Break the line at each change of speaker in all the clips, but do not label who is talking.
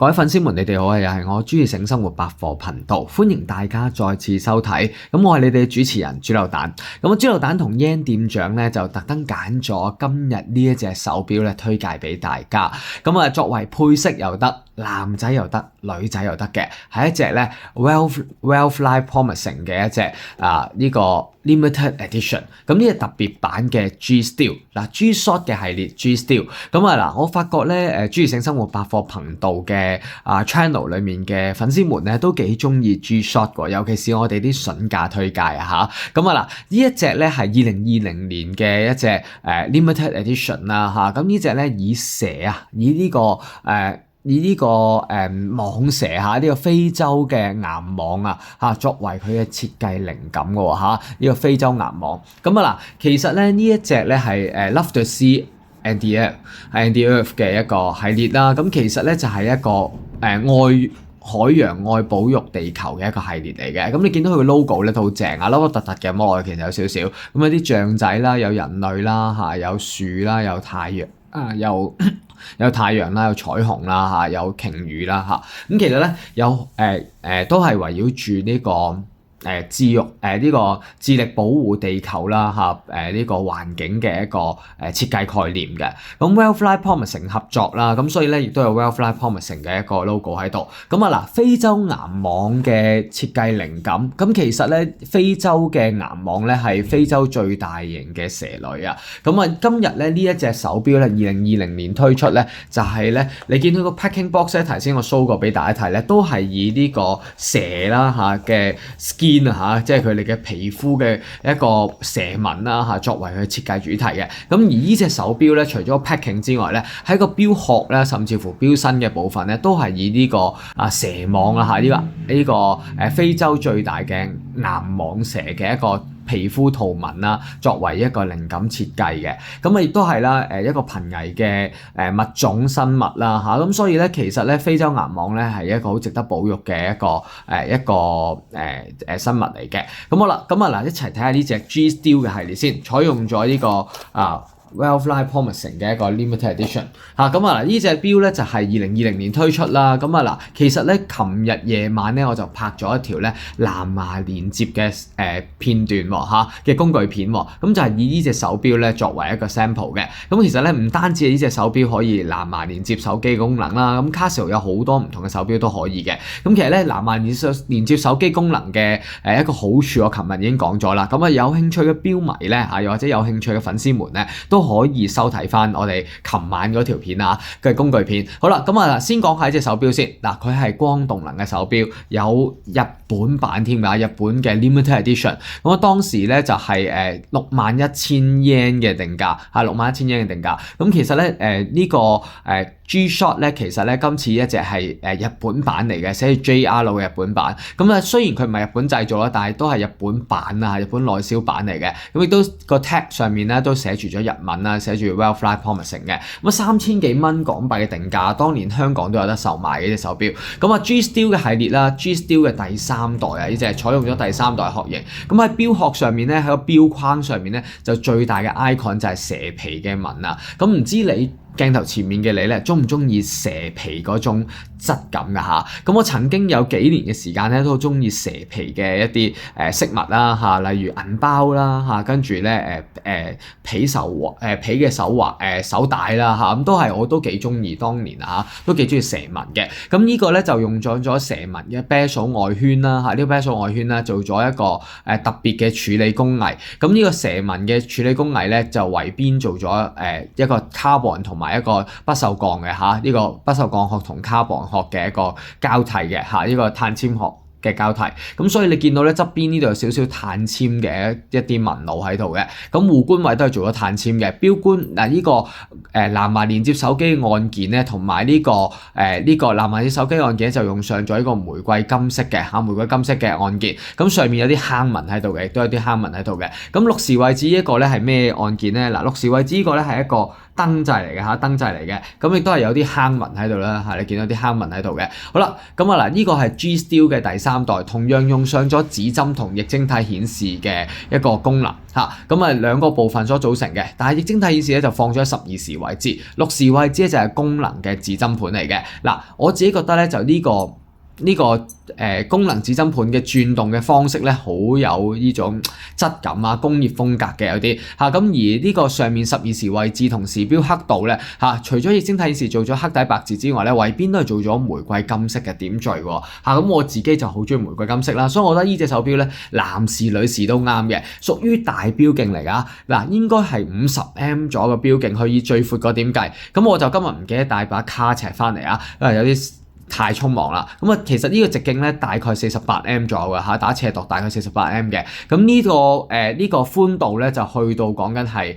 各位粉絲們，你哋好啊！又係我中意醒生活百貨頻道，歡迎大家再次收睇。咁我係你哋嘅主持人豬柳蛋。咁豬柳蛋同 Yan 店長咧就特登揀咗今日呢一隻手錶咧推介俾大家。咁啊，作為配飾又得，男仔又得，女仔又得嘅，係一隻咧 Wealthline Promising 嘅一隻呢個 Limited Edition。咁呢隻特別版嘅 G Steel 嗱 G-Shock 嘅系列 G Steel。咁啊嗱，我發覺咧中意醒生活百貨頻道嘅channel 裡面嘅粉絲們咧都幾中意 G-Shock 喎，尤其是我哋啲筍價推介啊嚇。咁啊嗱，呢一隻咧係2020年嘅一隻Limited Edition 啦嚇。咁呢隻咧以蛇以呢個蟒蛇呢個非洲嘅岩蟒作為佢嘅設計靈感嘅喎呢個非洲岩蟒。咁啊嗱，其實咧呢一隻咧係Love the Sea and the Earth 嘅一個系列啦。咁其實咧就係一個愛海洋愛保育地球嘅一個系列嚟嘅。咁你見到佢個 logo 咧都好正，logo 突突嘅，摸落去其實有少少咁有啲象仔啦，有人類啦有樹啦，有太陽有太陽啦，有彩虹啦有鯨魚啦咁其實咧有都係圍繞住呢個呢個致力保護地球啦呢個環境嘅一個設計概念嘅。咁 Wealthline Promising 合作啦，咁所以咧亦都有 Wealthline Promising 嘅一個 logo 喺度。咁啊嗱，非洲岩蟒嘅設計靈感，咁其實咧非洲嘅岩蟒咧係非洲最大型嘅蛇類啊。咁啊今日咧呢一隻手錶咧2020年推出咧就係咧你見到個 packing box 咧頭先我 show 過俾大家睇咧都係以呢個蛇啦嘅 skin即係佢哋嘅皮膚嘅一個蛇紋啦作為佢設計主題嘅。咁而呢隻手錶咧，除咗 packing 之外咧，喺個錶殼咧，甚至乎錶身嘅部分咧，都係以呢個蛇蟒呢個非洲最大嘅岩蟒蛇嘅一個皮膚圖紋啦，作為一個靈感設計嘅。咁啊，亦都係啦，一個瀕危嘅物種生物啦咁所以咧，其實咧非洲岩蟒咧係一個好值得保育嘅一個生物嚟嘅。咁好啦，咁啊嗱，一齊睇下呢隻 G Steel 嘅系列先，採用咗呢個Wealthline Promising 嘅一個 Limited Edition 咁啊嗱，呢隻錶咧就係2020年推出啦。咁啊嗱，其實咧琴日夜晚咧我就拍咗一條咧藍牙連接嘅片段嘅工具片咁就係以呢隻手錶咧作為一個 sample 嘅。咁其實咧唔單止係呢隻手錶可以藍牙連接手機功能啦，咁 Casio 有好多唔同嘅手錶都可以嘅。咁其實咧藍牙連接手機功能嘅一個好處，我琴日已經講咗啦。咁啊有興趣嘅錶迷咧又或者有興趣嘅粉絲們咧都可以收睇翻我哋琴晚嗰條片嘅工具片。好啦，咁啊先講下呢隻手錶先。嗱，佢係光動能嘅手錶，有日本版添㗎，日本嘅 Limited Edition。咁啊當時咧就係61,000 yen 嘅定價61,000 yen 嘅定價。咁其實咧呢個G-Shock 咧其實咧今次一隻係日本版嚟嘅，寫住 JR 嘅日本版。咁啊雖然佢唔係日本製造啦，但係都係日本版日本內銷版嚟嘅。咁亦都個 tag 上面咧都寫住咗日文寫住 Wealthline Promising 嘅。咁啊3000幾蚊港幣嘅定價，當年香港都有得售賣嘅呢隻手錶。咁啊 G Steel 嘅系列啦，G Steel 嘅第3代呢隻係採用咗第3代殼型。咁喺錶殼上面咧，喺個錶框上面咧就最大嘅 icon 就係蛇皮嘅紋啦。咁唔知你鏡頭前面嘅你咧，中唔中意蛇皮嗰種質感㗎咁我曾經有幾年嘅時間咧，都好中意蛇皮嘅一啲飾物啦例如銀包啦跟住咧皮嘅手環手帶啦咁我都幾中意，當年都幾中意蛇紋嘅。咁呢個咧就用咗蛇紋嘅啤數外圈啦呢個啤數外圈啦做咗一個特別嘅處理工藝。咁呢個蛇紋嘅處理工藝咧就圍邊做咗一個 carbon 同埋一個不鏽鋼嘅呢個不鏽鋼殼同 carbon 殼嘅一個交替嘅呢個碳纖殼嘅交替。咁所以你見到咧側邊呢度有少少碳纖嘅一啲紋路喺度嘅。咁護冠位都係做咗碳纖嘅。錶冠呢個藍牙連接手機按鍵咧，同埋呢個藍牙連接手機按鍵就用上咗一個玫瑰金色嘅玫瑰金色嘅按鍵。咁上面有啲坑紋喺度嘅，亦都有啲坑紋喺度嘅。咁6時位置呢一個咧係咩按鍵咧？嗱，6時位置呢個咧係一個燈掣嚟嘅嚇，燈掣嚟嘅，咁亦都係有啲坑紋喺度啦嚇，你見到啲坑紋喺度嘅。好啦，咁啊嗱，呢個係 G Steel 嘅第3代，同樣用上咗指針同液晶體顯示嘅一個功能嚇，咁啊兩個部分所組成嘅，但係液晶體顯示咧就放咗喺12時位置，6時位置咧就係功能嘅指針盤嚟嘅。嗱，我自己覺得咧就呢個功能指針盤嘅轉動嘅方式咧，好有呢種質感啊，工業風格嘅有啲嚇。咁而呢個上面12時位置同時標刻度咧嚇，除咗液晶體顯示做咗黑底白字之外咧，圍邊都係做咗玫瑰金色嘅點綴喎嚇。咁我自己就好中意玫瑰金色啦，所以我覺得呢隻手錶咧，男士女士都啱嘅，屬於大錶徑嚟㗎。嗱，應該係50mm左右嘅錶徑，去以最闊嗰點計。咁我就今日唔記得帶把卡尺翻嚟啊，因為有啲太匆忙啦，咁啊其實呢個直徑咧大概48mm左右嘅嚇，打斜度大概48mm嘅，咁呢個寬度咧就去到講緊係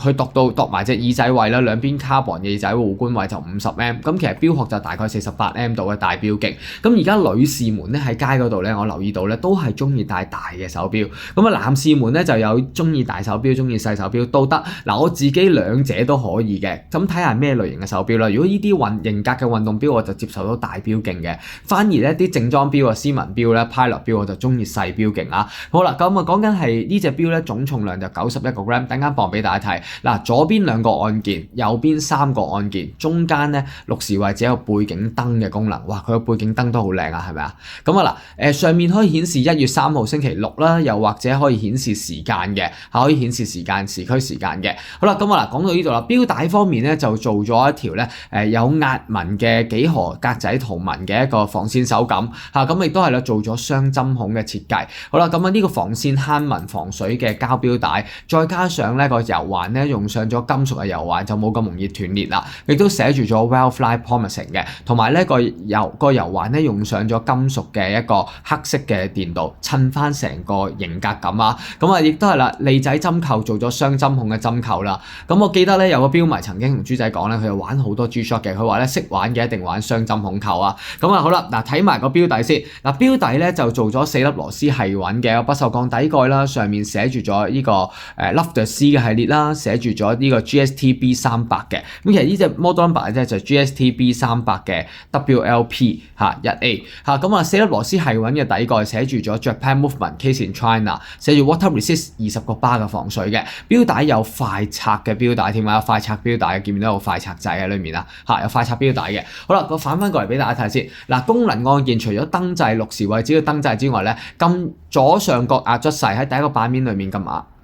去度埋隻耳仔位啦，兩邊 carbon 嘅耳仔護冠位就50mm，咁其實錶殼就大概48mm度嘅大錶徑。咁而家女士們咧喺街嗰度咧，我留意到咧都係中意戴大嘅手錶，咁啊男士們咧就有中意大手錶、中意細手錶都得。嗱，我自己兩者都可以嘅，咁睇下咩類型嘅手錶啦。如果呢啲型格嘅運動錶，我就接受到大錶徑嘅，反而咧啲正裝錶啊、斯文錶咧、Pilot 錶我就中意細錶徑啊。好啦，咁啊講緊係呢隻錶咧總重量就91個 gram， 等間磅俾大家睇。嗱，左邊2個按鍵，右邊3個按鍵，中間咧6時位置有背景燈嘅功能。哇，佢個背景燈都好靚啊，係咪啊？咁啊嗱，上面可以顯示1月3號星期六啦，又或者可以顯示時間嘅，可以顯示時區時間嘅。好啦，咁啊嗱，講到呢度啦，錶帶方面咧就做咗一條咧有壓紋嘅幾何格仔圖紋嘅一個防線手感嚇，咁亦都係啦，做咗雙針孔嘅設計。好啦，咁啊呢個防線慳紋防水嘅膠錶帶，再加上咧個油環咧用上咗金屬嘅油環，就冇咁容易斷裂啦。亦都寫住咗 Well-Fly Promising 嘅，同埋咧個油環咧用上咗金屬嘅一個黑色嘅電鍍，襯翻成個型格感啊。咁啊亦都係啦，利仔針扣做咗雙針孔嘅針扣啦。咁我記得咧有個錶迷曾經同豬仔講咧，佢又玩好多 G-Shock 嘅，佢話咧識玩嘅一定玩雙針孔扣啊。咁啊好啦，嗱睇埋個錶底先。嗱錶底咧就做咗4粒螺絲係穩嘅不鏽鋼底蓋啦，上面寫住咗呢個Love the Sea 嘅系列啦，寫住咗呢個 GST-B300嘅。咁其實呢隻 model number 咧就 GST-B300 嘅 WLP 1A 咁啊4粒螺絲係穩嘅底蓋，寫住咗 Japan Movement Case in China， 寫住 Water Resist 20個巴嘅防水嘅。錶帶有快拆嘅錶帶添啊，有快拆錶帶嘅，見唔見到有個快拆掣喺裏面啊？有快拆錶帶嘅。好啦，我反翻過嚟俾大家睇先。嗱，功能按鍵除咗燈掣6時位置嘅燈掣之外咧，撳左上角壓縮掣喺第一個版面裏面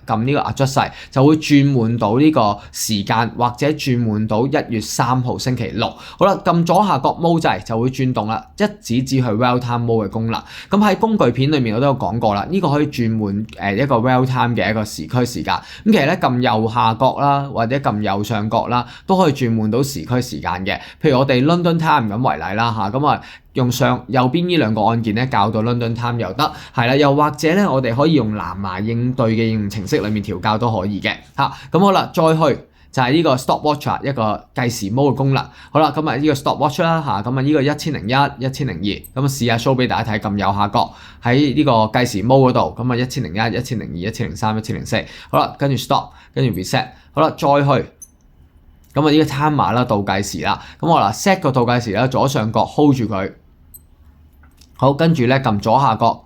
撳呢個壓縮掣，就會轉換到呢個時間，或者轉換到1月3號星期六。好啦，撳左下角 Mode 掣就會轉動啦，一指指去 Real Time Mode 嘅功能。咁喺工具片裏面我都有講過啦，呢個可以轉換一個 Real Time 嘅一個時區時間。咁其實咧撳右下角啦，或者撳右上角啦，都可以轉換到時區時間嘅。譬如我哋 London Time 咁為例啦嚇，咁啊用上右邊呢2個按鍵咧，校到 London Time 又得，係啦，又或者咧我哋可以用藍牙應對嘅應用程式裏面調校都可以嘅嚇。咁好啦，再去就係呢個 Stopwatch 一個計時 mode 嘅功能。好啦，咁啊呢個 Stopwatch 啦嚇，咁啊呢個1001、1002，咁啊試下 show 俾大家睇，撳右下角喺呢個計時 mode 嗰度，咁啊1001、1002、1003、1004，好啦，跟住 stop， 跟住 reset， 好啦，再去。咁啊呢個 timer 啦，倒計時啦，咁我嗱 set 個倒計時啦，左上角 hold 住佢，好，跟住咧撳左下角，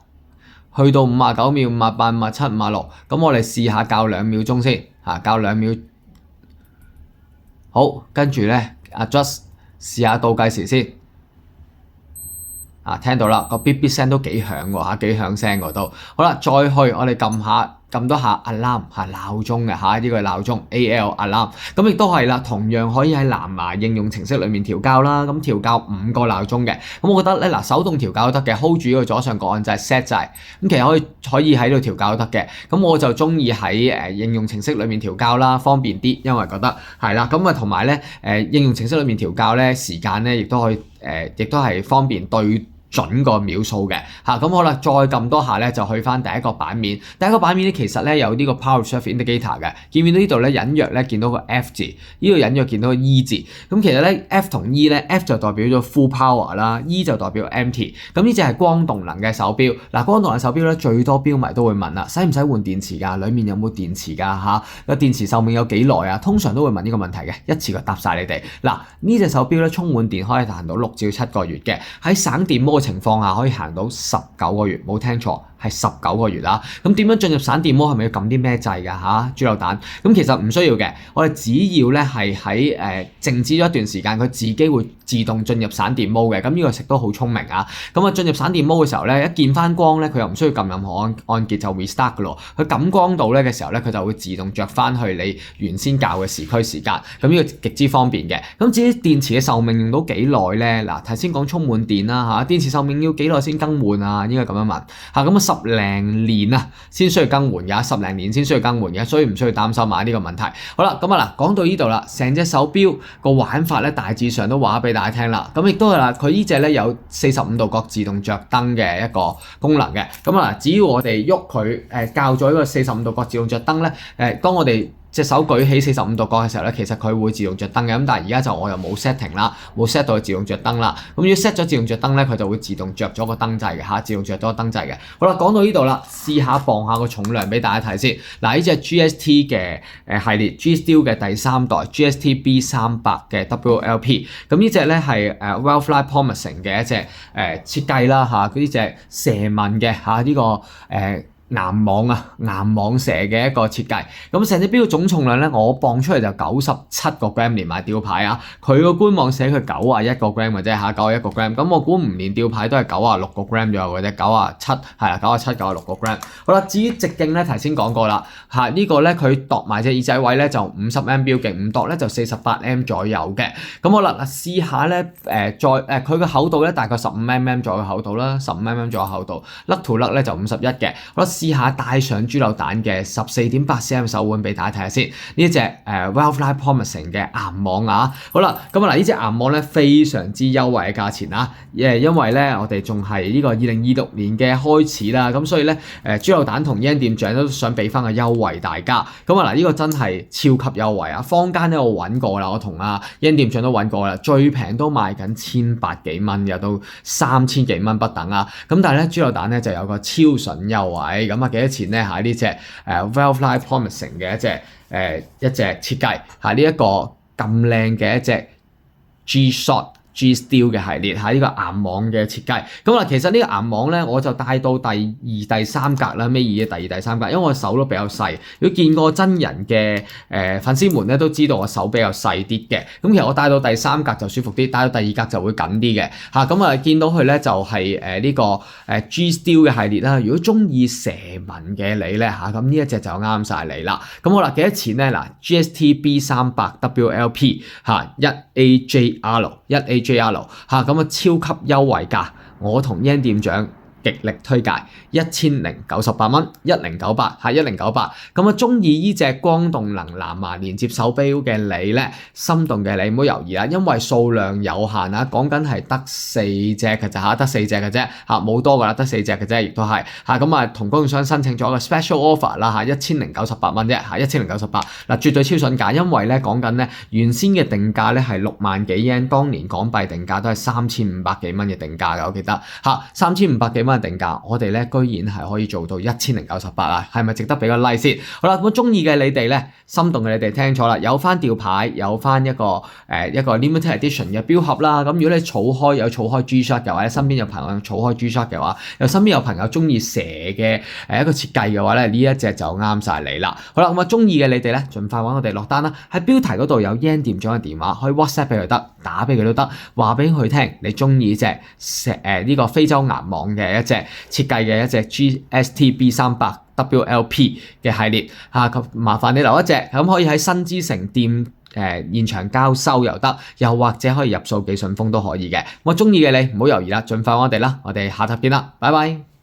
去到59秒、58、57、56，咁我哋試下校2秒鐘先，校2秒，好，跟住咧 adjust 試下倒計時先，聽到啦，個 beep beep 聲都幾響喎，幾響聲喎都，好啦，再去我哋撳多下 alarm 鬧鐘嘅呢個係鬧鐘 AL alarm， 咁亦都係啦，同樣可以喺藍牙應用程式裏面調校啦，咁調校5個鬧鐘嘅，咁我覺得咧手動調校都得嘅 ，hold 住呢個左上角按掣 set 掣，咁其實可以喺度調校都得嘅，咁我就中意喺應用程式裏面調校啦，方便啲，因為覺得係啦，咁啊同埋咧應用程式裏面調校咧時間咧亦都可以亦都係方便對準個秒數嘅嚇。咁好啦，再撳多下咧就去翻第一個版面。第一個版面咧其實咧有呢個 Power Reserve Indicator 嘅，見唔見到呢度咧隱約咧見到個 F 字，呢度隱約見到個 E 字。咁其實咧 F 同 E 咧 F 就代表咗 Full Power 啦，E 就代表 Empty。咁呢隻係光動能嘅手錶。嗱，光動能手錶咧最多錶迷都會問啦，使唔使換電池㗎？裡面有冇電池㗎嚇？個電池壽命有幾耐啊？通常都會問呢個問題嘅，一次過答晒你哋。嗱，呢隻手錶咧充滿電可以行到6至7個月嘅，喺省電摩嘅情況下可以行到19個月，冇聽錯。係19個月啦，咁點樣進入省電摩？係咪要撳啲咩掣㗎嚇？豬柳蛋咁其實唔需要嘅，我哋只要咧係喺靜止咗一段時間，佢自己會自動進入省電摩嘅。咁呢個食都好聰明啊！咁啊進入省電摩嘅時候咧，一見翻光咧，佢又唔需要撳任何按鍵就 restart 㗎咯。佢感光到咧嘅時候咧，佢就會自動着翻去你原先校嘅時區時間。咁呢個極之方便嘅。咁至於電池嘅壽命用到幾耐咧？嗱，頭先講充滿電啦嚇，電池壽命要幾耐先更換啊？應該咁樣問嚇。咁10零年啊，先需要更換嘅，10零年先需要更換嘅，所以唔需要擔心啊呢個問題。好啦，咁啊嗱，講到呢度啦，成隻手錶個玩法咧，大致上都話俾大家聽啦。咁亦都係啦，佢呢隻咧有45度角自動着燈嘅一個功能嘅。咁啊，只要我哋喐佢校咗呢個45度角自動着燈咧，當我哋隻手舉起45度角嘅時候咧，其實佢會自動着燈嘅。咁但係而家就我又冇 setting 啦，冇 set 到佢自動着燈啦。咁如果 set 咗自動着燈咧，佢就會自動着咗個燈掣嘅嚇，自動着咗個燈掣嘅。好啦，講到呢度啦，試下磅下個重量俾大家睇先。嗱，呢隻 GST 嘅系列 G-Steel 嘅第3代 GST B300嘅 WLP。咁呢隻咧係Wellfly Promising 嘅一隻設計啦嚇，呢隻蛇紋嘅嚇呢個岩網蛇嘅一個設計，咁成隻錶嘅總重量咧，我磅出嚟就97個 gram 連埋吊牌啊，佢個官網寫佢91個 gram 嘅啫嚇，91個 gram，咁我估唔連吊牌都係96個 gram 左右嘅啫，97係啦，97、96個 gram。好啦，至於直徑咧，頭先講過啦嚇，呢個咧佢度埋隻耳仔位咧就50mm 標徑，唔度咧就48mm 左右嘅。咁好啦，嗱試下咧佢嘅厚度咧大概15mm 左右嘅厚度啦，15mm 左右厚度，甩圖甩咧就51嘅。好啦，試下戴上豬柳蛋嘅14.8cm 手腕俾大家睇下先，呢隻Wellfly Promising 嘅岩網啊，好啦，咁啊嗱，呢隻岩網咧非常之優惠嘅價錢啊，因為咧我哋仲係呢個2026年嘅開始啦，咁所以咧豬柳蛋同 Yen 店長都想俾翻個優惠大家，咁啊嗱，呢個真係超級優惠啊！坊間咧我揾過啦，我同Yen店長都揾過啦，最平都賣緊1,800幾蚊，又到3,000幾蚊不等啊！咁但係咧豬柳蛋咧就有個超筍優惠。咁啊幾多錢咧？呢隻Wellfly Promising 嘅一隻設計呢一個咁靚嘅一隻 G-Steel 嘅系列呢個岩網嘅設計。咁其實呢個岩網咧我就戴到第2、第3格啦，尾二嘅第2、第3格，因為我手都比較細。如果見過真人嘅粉絲們咧都知道我手比較細啲嘅。咁其實我戴到第3格就舒服啲，戴到第2格就會緊啲嘅嚇。咁見到佢咧就係呢個G-Steel 嘅系列啦。如果中意蛇紋嘅你咧咁呢一隻就啱晒你啦。咁好啦，幾多錢咧？嗱，GST B300 WLP 1AJR 咁超級優惠價，我同 Yen 店長極力推介1098蚊，1098咁中意呢隻光動能藍牙連接手錶嘅你咧，心動嘅你唔好猶豫啦，因為數量有限啊，講緊係得4隻嘅咋，得4隻嘅啫冇多噶啦，得4隻嘅啫，亦都係咁同供應商申請咗個 special offer 啦1098蚊啫1098嗱，絕對超筍價，因為咧講緊咧原先嘅定價咧係6萬幾 yen， 當年港幣定價都係3500幾蚊嘅定價嘅，我記得3500幾蚊定價，我哋咧居然係可以做到1098啊，係咪值得俾個 like 先？好啦，咁中意嘅你哋咧，心動嘅你哋聽錯啦，有翻吊牌，有翻一個 limited edition 嘅錶盒啦。咁如果你儲開 G-Shock 嘅話，你身邊有朋友儲開 G-Shock 嘅話，又身邊有朋友中意蛇嘅一個設計嘅話咧，呢一隻就啱晒你啦。好啦，咁中意嘅你哋咧，盡快揾我哋落單啦。喺標題嗰度有 Yen 店長嘅電話，可以 WhatsApp 俾佢得，打俾佢都得，話俾佢聽你中意隻呢個非洲岩網嘅一隻設計嘅一隻 GST B300 WLP 嘅系列咁麻煩你留一隻，咁可以喺新之城店現場交收又得，又或者可以入數寄順豐都可以嘅。我中意嘅你唔好猶豫啦，盡快揾我哋啦，我哋下集見啦，拜拜。